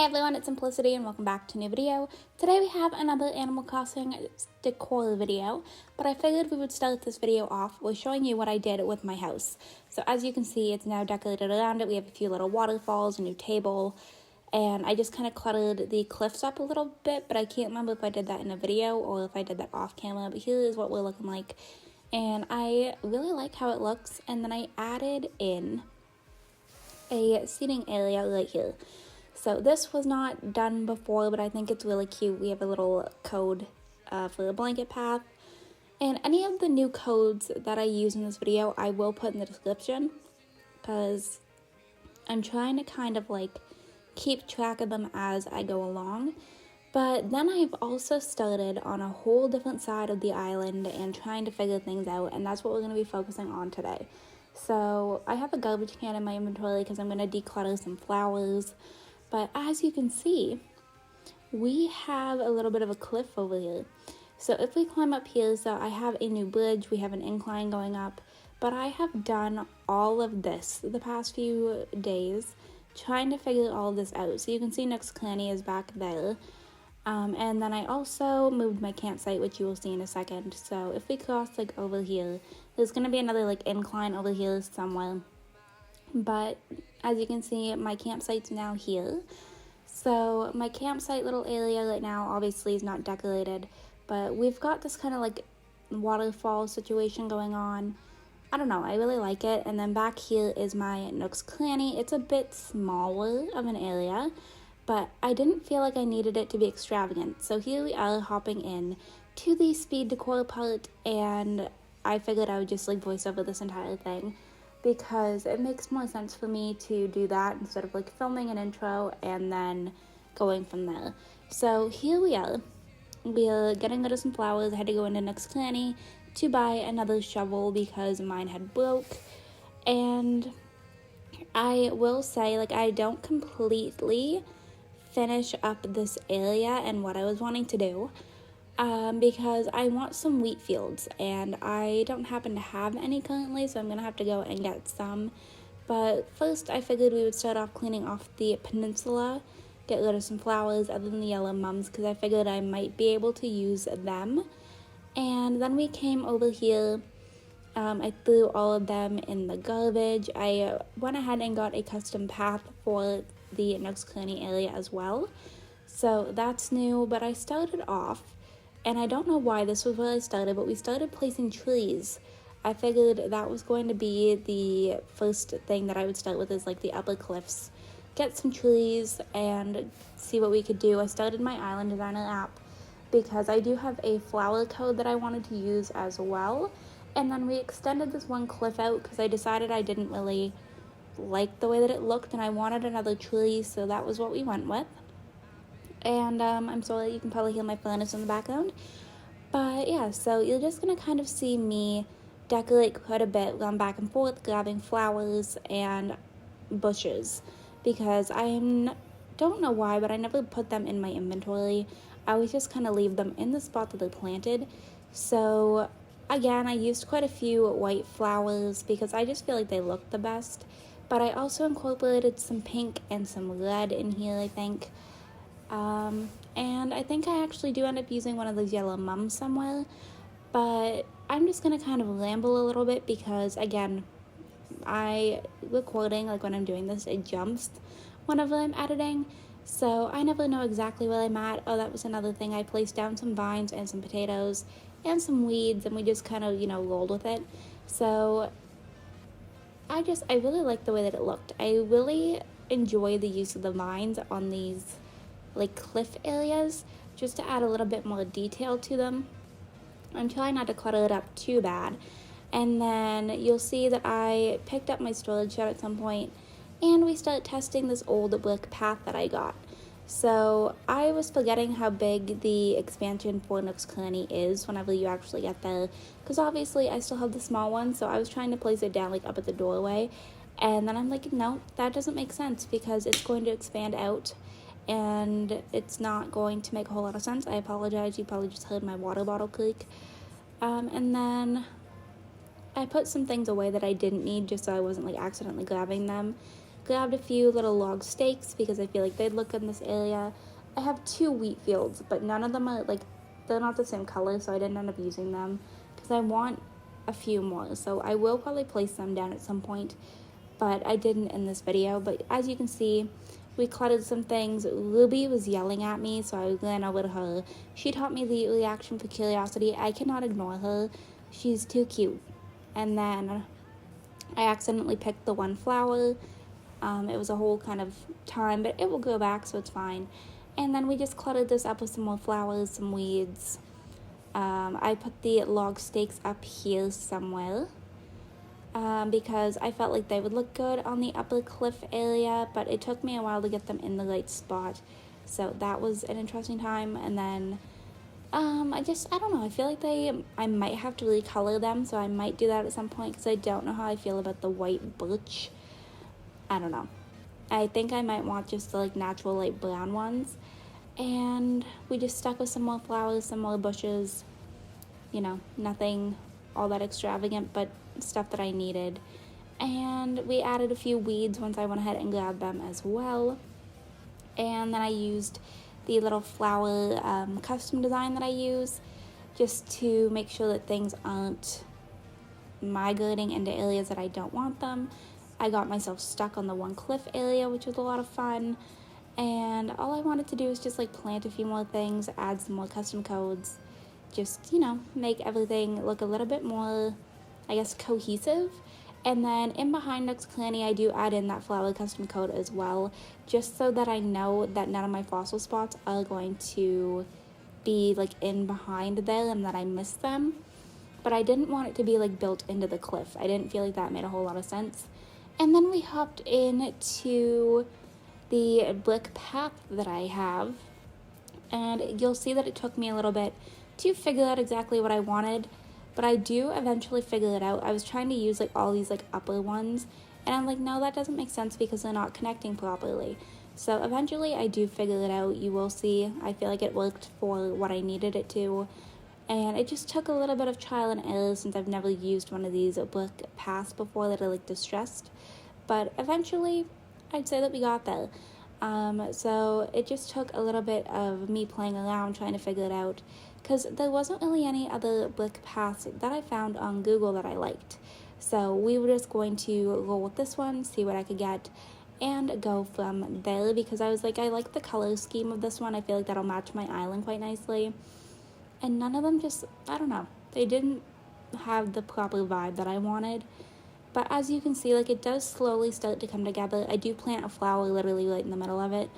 Hey everyone, it's Simplicity and welcome back to a new video. Today we have another Animal Crossing decor video, but I figured we would start this video off with showing you what I did with my house. So as you can see, it's now decorated around it. We have a few little waterfalls, a new table, and I just kind of cluttered the cliffs up a little bit, but I can't remember if I did that in a video or if I did that off camera, but here is what we're looking like. And I really like how it looks, and then I added in a seating area right here. So this was not done before, but I think it's really cute. We have a little code for the blanket path. And any of the new codes that I use in this video, I will put in the description, because I'm trying to kind of like keep track of them as I go along. But then I've also started on a whole different side of the island and trying to figure things out, and that's what we're going to be focusing on today. So I have a garbage can in my inventory because I'm going to declutter some flowers. But as you can see, we have a little bit of a cliff over here. So if we climb up here, so I have a new bridge, we have an incline going up, but I have done all of this the past few days, trying to figure all of this out. So you can see Nook's Cranny is back there. And then I also moved my campsite, which you will see in a second. So if we cross like over here, there's going to be another like incline over here somewhere. But as you can see, my campsite's now here. So my campsite little area right now obviously is not decorated, but we've got this kind of like waterfall situation going on. I don't know, I really like it. And then back here is my Nook's Cranny. It's a bit smaller of an area, but I didn't feel like I needed it to be extravagant. So here we are hopping in to the speed decor part, and I figured I would just like voice over this entire thing, because it makes more sense for me to do that instead of like filming an intro and then going from there. So here we are. We're getting rid of some flowers. I had to go into Nook's Cranny to buy another shovel because mine had broke. And I will say, like, I don't completely finish up this area and what I was wanting to do. Because I want some wheat fields, and I don't happen to have any currently, so I'm going to have to go and get some. But first, I figured we would start off cleaning off the peninsula, get rid of some flowers other than the yellow mums, because I figured I might be able to use them. And then we came over here. I threw all of them in the garbage. I went ahead and got a custom path for the Nook's Cranny area as well. So that's new, but I started off, and I don't know why this was where I started, but we started placing trees. I figured that was going to be the first thing that I would start with, is like the upper cliffs. Get some trees and see what we could do. I started my Island Designer app because I do have a flower code that I wanted to use as well. And then we extended this one cliff out because I decided I didn't really like the way that it looked, and I wanted another tree, so that was what we went with. And I'm sorry, you can probably hear my furnace in the background. But yeah, so you're just going to kind of see me decorate quite a bit, run back and forth, grabbing flowers and bushes. Because don't know why, but I never put them in my inventory. I always just kind of leave them in the spot that they're planted. So again, I used quite a few white flowers because I just feel like they look the best. But I also incorporated some pink and some red in here, I think. And I think I actually do end up using one of those yellow mums somewhere, but I'm just going to kind of ramble a little bit because, again, recording, like when I'm doing this, it jumps whenever I'm editing, so I never know exactly where I'm at. Oh, that was another thing. I placed down some vines and some potatoes and some weeds, and we just kind of, rolled with it. So I really like the way that it looked. I really enjoy the use of the vines on these like cliff areas, just to add a little bit more detail to them. I'm trying not to clutter it up too bad. And then you'll see that I picked up my storage shed at some point, and we started testing this old brick path that I got. So I was forgetting how big the expansion for Nook's Cranny is whenever you actually get there, because obviously I still have the small one, so I was trying to place it down like up at the doorway, and then I'm like, no, that doesn't make sense because it's going to expand out and it's not going to make a whole lot of sense. I apologize, you probably just heard my water bottle creak. And then I put some things away that I didn't need just so I wasn't like accidentally grabbing them. Grabbed a few little log stakes because I feel like they'd look good in this area. I have 2 wheat fields, but none of them are like, they're not the same color, so I didn't end up using them because I want a few more. So I will probably place them down at some point, but I didn't in this video. But as you can see, we cluttered some things. Ruby was yelling at me, so I ran over to her. She taught me the reaction for curiosity. I cannot ignore her. She's too cute. And then I accidentally picked the one flower. It was a whole kind of time, but it will go back, so it's fine. And then we just cluttered this up with some more flowers, some weeds. I put the log stakes up here somewhere because I felt like they would look good on the upper cliff area, but it took me a while to get them in the right spot. So that was an interesting time. And then I don't know, I feel like I might have to recolor them, so I might do that at some point because I don't know how I feel about the white birch. I don't know. I think I might want just the like natural light brown ones. And we just stuck with some more flowers, some more bushes, you know, nothing all that extravagant, but stuff that I needed. And we added a few weeds once I went ahead and grabbed them as well. And then I used the little flower custom design that I use just to make sure that things aren't migrating into areas that I don't want them. I got myself stuck on the one cliff area, which was a lot of fun. And all I wanted to do is just like plant a few more things, add some more custom codes, just, you know, make everything look a little bit more, I guess, cohesive. And then in behind Nook's Cranny, I do add in that flower custom code as well, just so that I know that none of my fossil spots are going to be like in behind there and that I miss them. But I didn't want it to be like built into the cliff. I didn't feel like that made a whole lot of sense. And then we hopped into the brick path that I have, and you'll see that it took me a little bit to figure out exactly what I wanted, but I do eventually figure it out. I was trying to use like all these like upper ones, and I'm like, no, that doesn't make sense because they're not connecting properly. So eventually I do figure it out. You will see. I feel like it worked for what I needed it to, and it just took a little bit of trial and error since I've never used one of these brick paths before that are like distressed. But eventually, I'd say that we got there. So it just took a little bit of me playing around trying to figure it out, because there wasn't really any other brick paths that I found on Google that I liked. So we were just going to roll with this one, see what I could get, and go from there, because I was like, I like the color scheme of this one. I feel like that'll match my island quite nicely. And none of them just, I don't know, they didn't have the proper vibe that I wanted. But as you can see, like, it does slowly start to come together. I do plant a flower literally right in the middle of it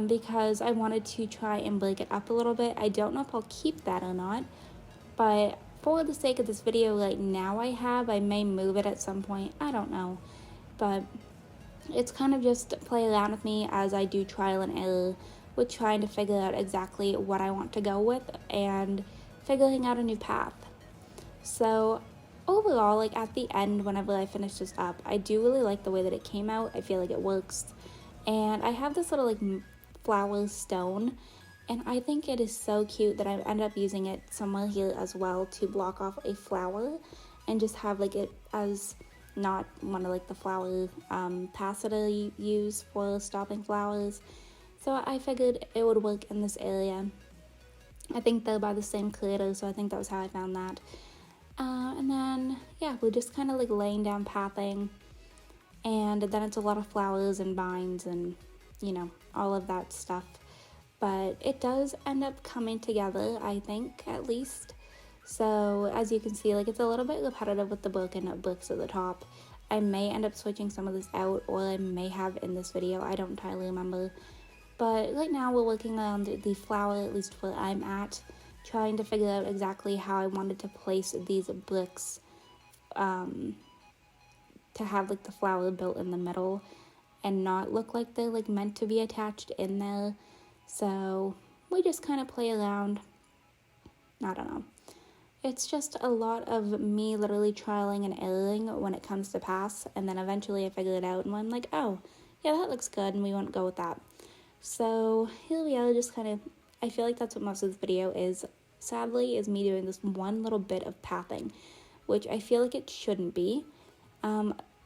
because I wanted to try and break it up a little bit. I don't know if I'll keep that or not, but for the sake of this video right now I may move it at some point. I don't know, but it's kind of just play around with me as I do trial and error with trying to figure out exactly what I want to go with and figuring out a new path. So overall, like at the end, whenever I finish this up, I do really like the way that it came out. I feel like it works. And I have this little like flower stone, and I think it is so cute that I ended up using it somewhere here as well to block off a flower and just have like it as not one of like the flower paths that I use for stopping flowers. So I figured it would work in this area. I think they're by the same creator, so I think that was how I found that. And then, yeah, we're just kind of like laying down pathing, and then it's a lot of flowers and vines and, you know, all of that stuff. But it does end up coming together, I think, at least. So as you can see, like, it's a little bit repetitive with the broken bricks at the top. I may end up switching some of this out, or I may have in this video. I don't entirely remember. But right now we're working on the flower, at least where I'm at, trying to figure out exactly how I wanted to place these bricks to have like the flower built in the middle and not look like they're like meant to be attached in there. So we just kind of play around. I don't know. It's just a lot of me literally trialing and erroring when it comes to paths, and then eventually I figure it out and I'm like, oh, yeah, that looks good, and we won't go with that. So here we are, just kind of, I feel like that's what most of this video is, sadly, is me doing this one little bit of pathing, which I feel like it shouldn't be.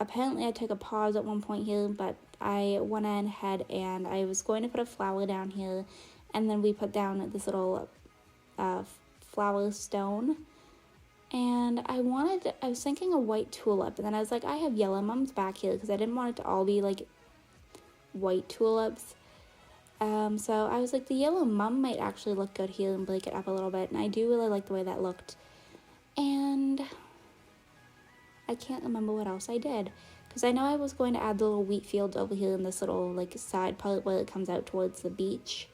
apparently I took a pause at one point here, but I went ahead and I was going to put a flower down here, and then we put down this little flower stone. And I was thinking a white tulip, and then I was like, I have yellow mums back here because I didn't want it to all be like white tulips. So I was like, the yellow mum might actually look good here and break it up a little bit, and I do really like the way that looked. And I can't remember what else I did, because I know I was going to add the little wheat fields over here in this little like side part where it comes out towards the beach.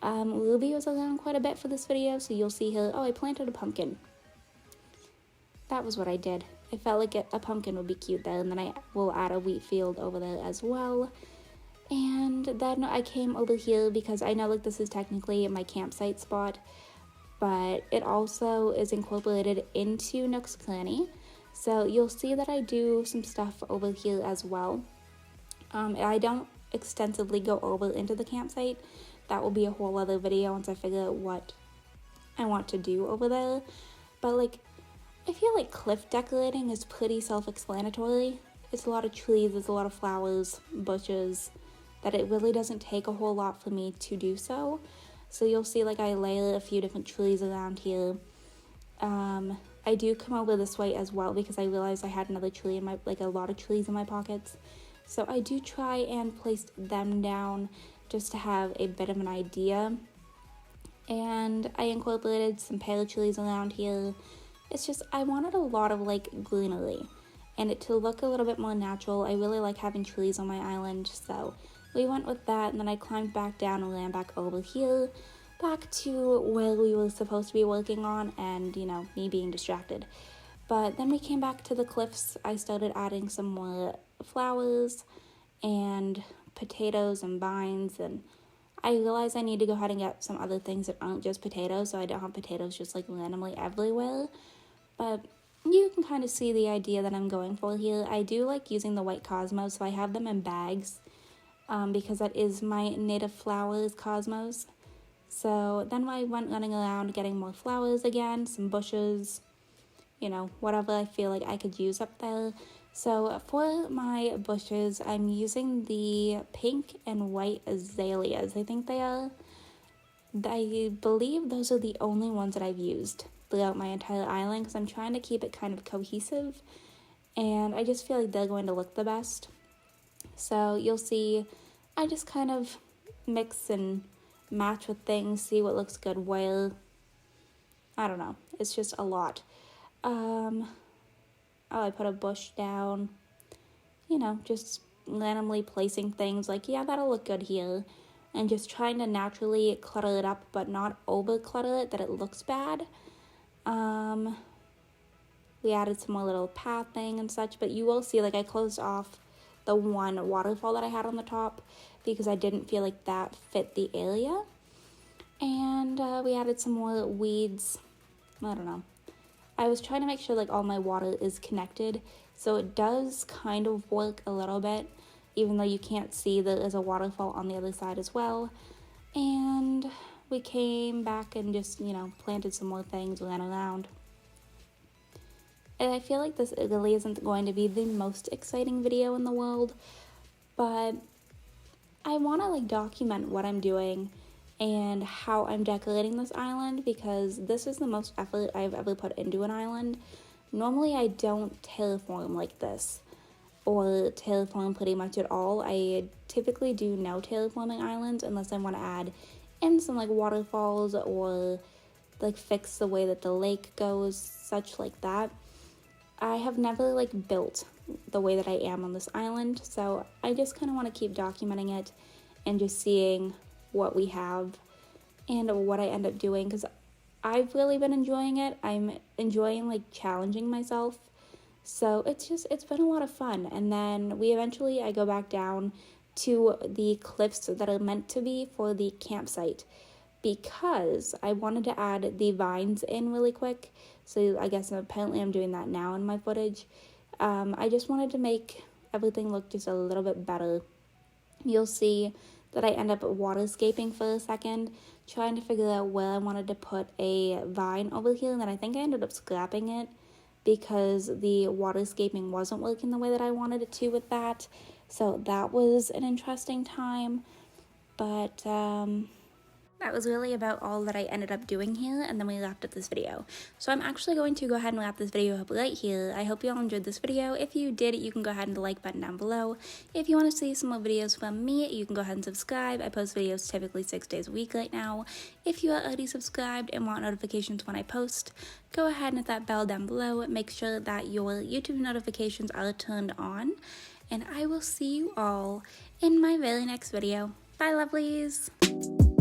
Ruby was around quite a bit for this video, so you'll see her. Oh, I planted a pumpkin. That was what I did. I felt like a pumpkin would be cute there, and then I will add a wheat field over there as well. And then I came over here because I know like this is technically my campsite spot, but it also is incorporated into Nook's Cranny. So you'll see that I do some stuff over here as well. I don't extensively go over into the campsite. That will be a whole other video once I figure out what I want to do over there. But like, I feel like cliff decorating is pretty self-explanatory. It's a lot of trees, there's a lot of flowers, bushes, that it really doesn't take a whole lot for me to do so. So you'll see like I layer a few different trees around here. I do come over this way as well because I realized I had another tree in my, like a lot of trees in my pockets. So I do try and place them down just to have a bit of an idea. And I incorporated some pear trees around here. It's just, I wanted a lot of like greenery and it to look a little bit more natural. I really like having trees on my island, so we went with that. And then I climbed back down and ran back over here, back to where we were supposed to be working on, and you know, me being distracted. But then we came back to the cliffs. I started adding some more flowers and potatoes and vines, and I realized I need to go ahead and get some other things that aren't just potatoes, so I don't have potatoes just like randomly everywhere. But you can kind of see the idea that I'm going for here. I do like using the white cosmos, so I have them in bags because that is my native flowers cosmos. So then I went running around getting more flowers again, some bushes, you know, whatever I feel like I could use up there. So for my bushes, I'm using the pink and white azaleas, I think they are. I believe those are the only ones that I've used throughout my entire island because I'm trying to keep it kind of cohesive, and I just feel like they're going to look the best. So you'll see I just kind of mix and match with things, see what looks good where. I don't know, it's just a lot. Oh, I put a bush down, you know, just randomly placing things like, yeah, that'll look good here, and just trying to naturally clutter it up but not over clutter it that it looks bad. We added some more little pathing and such, but you will see like I closed off the one waterfall that I had on the top because I didn't feel like that fit the area. And we added some more weeds. I don't know. I was trying to make sure like all my water is connected, so it does kind of work a little bit, even though you can't see there is a waterfall on the other side as well. And we came back and just, you know, planted some more things, ran around. And I feel like this really isn't going to be the most exciting video in the world, but I want to like document what I'm doing and how I'm decorating this island, because this is the most effort I've ever put into an island. Normally I don't terraform like this, or terraform pretty much at all. I typically do no terraforming islands unless I want to add in some like waterfalls or like fix the way that the lake goes, such like that. I have never like built the way that I am on this island, so I just kind of want to keep documenting it and just seeing what we have and what I end up doing, because I've really been enjoying it. I'm enjoying like challenging myself, so it's been a lot of fun. And then I go back down to the cliffs that are meant to be for the campsite, because I wanted to add the vines in really quick. So I guess apparently I'm doing that now in my footage. I just wanted to make everything look just a little bit better. You'll see that I end up waterscaping for a second, trying to figure out where I wanted to put a vine over here, and then I think I ended up scrapping it because the waterscaping wasn't working the way that I wanted it to with that. So that was an interesting time, but that was really about all that I ended up doing here, and then we wrapped up this video. So I'm actually going to go ahead and wrap this video up right here. I hope you all enjoyed this video. If you did, you can go ahead and hit the like button down below. If you want to see some more videos from me, you can go ahead and subscribe. I post videos typically 6 days a week right now. If you are already subscribed and want notifications when I post, go ahead and hit that bell down below. Make sure that your YouTube notifications are turned on. And I will see you all in my very next video. Bye, lovelies!